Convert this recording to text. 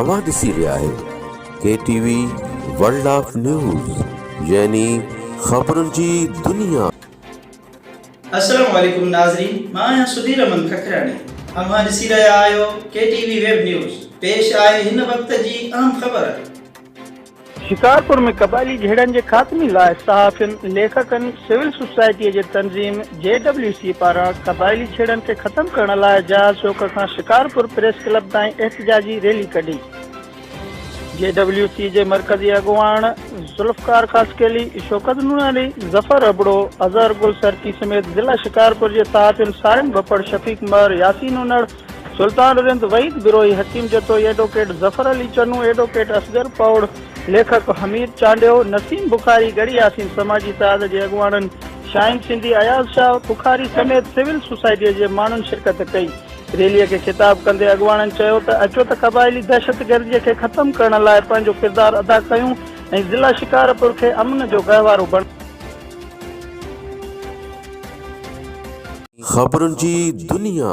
अवां ॾिसी रहिया आहियो KTV वर्ल्ड ऑफ न्यूज़ यानी ख़बरुनि जी दुनिया। अस्सलाम वालेकुम नाज़रीन, मां आहियां सुधीर अमन खखराणी। अवां ॾिसी रहिया आहियो KTV वेब न्यूज़। पेश आहे हिन वक्त जी अहम ख़बर। शिकारपुर में कबायली झेड़नि जे ख़ात्मे लाइ सहाफ़ियुनि, लेखकनि, सिविल सोसाइटी जे तंज़ीम JWC पारां कबायली छेड़नि खे ख़त्म करण लाइ जहाज़ चौक खां शिकारपुर प्रेस क्लब ताईं एहतिजाजी रैली कढी। JWC जे मरकज़ी अॻुवान ज़ुल्फ़कार ख़ासकेली, शौकत नूनानी, ज़फ़र अबड़ो, अज़हर गुल सरकी समेत ज़िला शिकारपुर जे सहाफ़ियुनि सारिन बपड़, शफ़ीक मर, यासीन उनड़, सुल्तान रिंद, वहीद बिरोई, हकीम जतोई, एडवोकेट ज़फ़र अली चन्नू, एडवोकेट असगर पौड़, लेखक हमीद चांडियो, नसीम बुखारी, गड़ी यासीन, समाजी तहाद जे अॻुवाननि शाहिन सिंधी, अयाज़ शाह बुखारी समेत सिविल सोसाइटी जे माण्हुनि शिरकत कई। रैलीअ खे ख़िताब कंदे अॻुवाननि चयो त अचो त क़बाइली दहशतगर्दीअ खे ख़त्म करण लाइ पंहिंजो किरदारु अदा कयूं ऐं ज़िला शिकारपुर खे अमन जो गहवारो ख़बरुनि जी दुनिया।